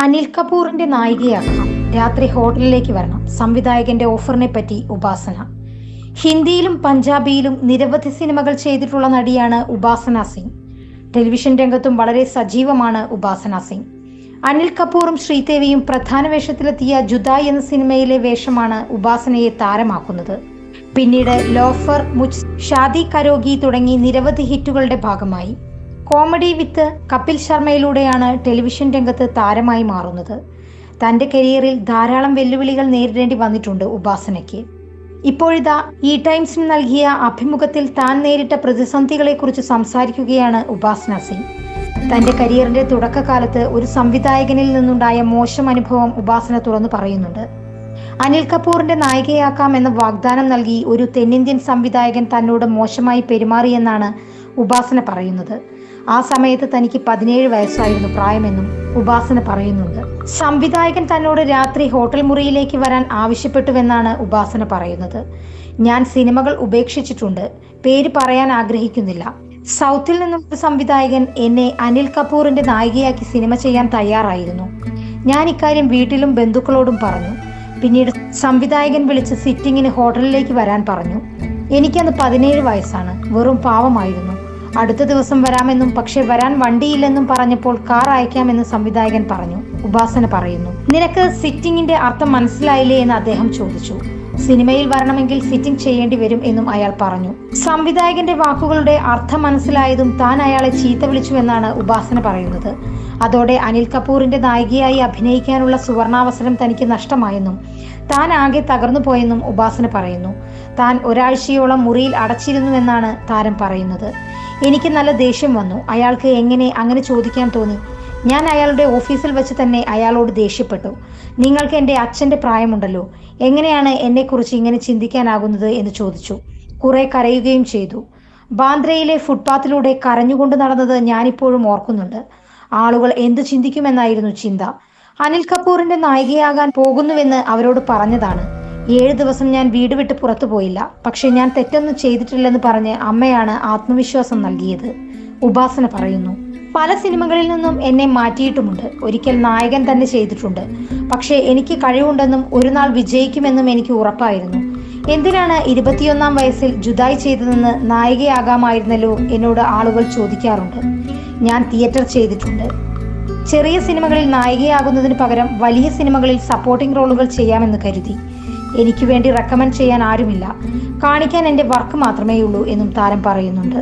അനിൽ കപൂറിന്റെ നായികയാക്കാം, രാത്രി ഹോട്ടലിലേക്ക് വരണം, സംവിധായകന്റെ ഓഫറിനെ പറ്റി ഉപാസന. ഹിന്ദിയിലും പഞ്ചാബിയിലും നിരവധി സിനിമകൾ ചെയ്തിട്ടുള്ള നടിയാണ് ഉപാസന സിംഗ്. ടെലിവിഷൻ രംഗത്തും വളരെ സജീവമാണ് ഉപാസന സിംഗ്. അനിൽ കപൂറും ശ്രീദേവിയും പ്രധാന വേഷത്തിലെത്തിയ ജുദായ് എന്ന സിനിമയിലെ വേഷമാണ് ഉപാസനയെ താരമാക്കുന്നത്. പിന്നീട് ലോഫർ, മുझ്, ഷാദി കരോഗി തുടങ്ങി നിരവധി ഹിറ്റുകളുടെ ഭാഗമായി. കോമഡി വിത്ത് കപിൽ ശർമ്മയിലൂടെയാണ് ടെലിവിഷൻ രംഗത്ത് താരമായി മാറുന്നത്. തന്റെ കരിയറിൽ ധാരാളം വെല്ലുവിളികൾ നേരിടേണ്ടി വന്നിട്ടുണ്ട് ഉപാസനയ്ക്ക്. ഇപ്പോഴിതാ ഈ ടൈംസിന് നൽകിയ അഭിമുഖത്തിൽ താൻ നേരിട്ട പ്രതിസന്ധികളെക്കുറിച്ച് സംസാരിക്കുകയാണ് ഉപാസന സിംഗ്. തന്റെ കരിയറിന്റെ തുടക്കകാലത്ത് ഒരു സംവിധായകനിൽ നിന്നുണ്ടായ മോശം അനുഭവം ഉപാസന തുറന്നു പറയുന്നുണ്ട്. അനിൽ കപൂറിന്റെ നായികയാക്കാം എന്ന വാഗ്ദാനം നൽകി ഒരു തെന്നിന്ത്യൻ സംവിധായകൻ തന്നോട് മോശമായി പെരുമാറിയെന്നാണ് ഉപാസന പറയുന്നത്. ആ സമയത്ത് തനിക്ക് 17 വയസ്സായിരുന്നു പ്രായമെന്നും ഉപാസന പറയുന്നുണ്ട്. സംവിധായകൻ തന്നോട് രാത്രി ഹോട്ടൽ മുറിയിലേക്ക് വരാൻ ആവശ്യപ്പെട്ടുവെന്നാണ് ഉപാസന പറയുന്നത്. ഞാൻ സിനിമകൾ ഉപേക്ഷിച്ചിട്ടുണ്ട്, പേര് പറയാൻ ആഗ്രഹിക്കുന്നില്ല. സൗത്തിൽ നിന്നും ഒരു സംവിധായകൻ എന്നെ അനിൽ കപൂറിന്റെ നായികയാക്കി സിനിമ ചെയ്യാൻ തയ്യാറായിരുന്നു. ഞാൻ ഇക്കാര്യം വീട്ടിലും ബന്ധുക്കളോടും പറഞ്ഞു. പിന്നീട് സംവിധായകൻ വിളിച്ച് സിറ്റിങ്ങിന് ഹോട്ടലിലേക്ക് വരാൻ പറഞ്ഞു. എനിക്കന്ന് 17 വയസ്സാണ്, വെറും പാവമായിരുന്നു. അടുത്ത ദിവസം വരാമെന്നും പക്ഷെ വരാൻ വണ്ടിയില്ലെന്നും പറഞ്ഞപ്പോൾ കാർ അയക്കാമെന്ന് സംവിധായകൻ പറഞ്ഞു. ഉപാസന പറയുന്നു, നിനക്ക് സിറ്റിങ്ങിന്റെ അർത്ഥം മനസ്സിലായില്ലേ എന്ന് അദ്ദേഹം ചോദിച്ചു. സിനിമയിൽ വരണമെങ്കിൽ സിറ്റിംഗ് ചെയ്യേണ്ടി വരും എന്നും അയാൾ പറഞ്ഞു. സംവിധായകന്റെ വാക്കുകളുടെ അർത്ഥം മനസ്സിലായതും താൻ അയാളെ ചീത്ത വിളിച്ചുവെന്നാണ് ഉപാസന പറയുന്നത്. അതോടെ അനിൽ കപൂറിന്റെ നായികയായി അഭിനയിക്കാനുള്ള സുവർണാവസരം തനിക്ക് നഷ്ടമായെന്നും താൻ ആകെ തകർന്നു പോയെന്നും ഉപാസന പറയുന്നു. താൻ ഒരാഴ്ചയോളം മുറിയിൽ അടച്ചിരുന്നുവെന്നാണ് താരം പറയുന്നത്. എനിക്ക് നല്ല ദേഷ്യം വന്നു. അയാൾക്ക് എങ്ങനെ അങ്ങനെ ചോദിക്കാൻ തോന്നി? ഞാൻ അയാളുടെ ഓഫീസിൽ വെച്ച് തന്നെ അയാളോട് ദേഷ്യപ്പെട്ടു. നിങ്ങൾക്ക് എൻ്റെ അച്ഛൻ്റെ പ്രായമുണ്ടല്ലോ, എങ്ങനെയാണ് എന്നെക്കുറിച്ച് ഇങ്ങനെ ചിന്തിക്കാനാകുന്നത് എന്ന് ചോദിച്ചു. കുറെ കരയുകയും ചെയ്തു. ബാന്ദ്രയിലെ ഫുട്പാത്തിലൂടെ കരഞ്ഞുകൊണ്ട് നടന്നത് ഞാനിപ്പോഴും ഓർക്കുന്നുണ്ട്. ആളുകൾ എന്തു ചിന്തിക്കുമെന്നായിരുന്നു ചിന്ത. അനിൽ കപൂറിന്റെ നായികയാകാൻ പോകുന്നുവെന്ന് അവരോട് പറഞ്ഞതാണ്. 7 ദിവസം ഞാൻ വീട് വിട്ട് പുറത്തു പോയില്ല. പക്ഷെ ഞാൻ തെറ്റൊന്നും ചെയ്തിട്ടില്ലെന്ന് പറഞ്ഞ് അമ്മയാണ് ആത്മവിശ്വാസം നൽകിയത്. ഉപാസന പറയുന്നു, പല സിനിമകളിൽ നിന്നും എന്നെ മാറ്റിയിട്ടുമുണ്ട്. ഒരിക്കൽ നായകൻ തന്നെ ചെയ്തിട്ടുണ്ട്. പക്ഷേ എനിക്ക് കഴിവുണ്ടെന്നും ഒരു നാൾ വിജയിക്കുമെന്നും എനിക്ക് ഉറപ്പായിരുന്നു. എന്തിനാണ് 21ാം വയസ്സിൽ ജുദായ് ചെയ്തതെന്ന് നായികയാകാമായിരുന്നല്ലോ എന്നോട് ആളുകൾ ചോദിക്കാറുണ്ട്. ഞാൻ തിയേറ്റർ ചെയ്തിട്ടുണ്ട്. ചെറിയ സിനിമകളിൽ നായികയാകുന്നതിന് പകരം വലിയ സിനിമകളിൽ സപ്പോർട്ടിംഗ് റോളുകൾ ചെയ്യാമെന്ന് കരുതി. എനിക്ക് വേണ്ടി റെക്കമെൻഡ് ചെയ്യാൻ ആരുമില്ല, കാണിക്കാൻ എൻ്റെ വർക്ക് മാത്രമേ ഉള്ളൂ എന്നും താരം പറയുന്നുണ്ട്.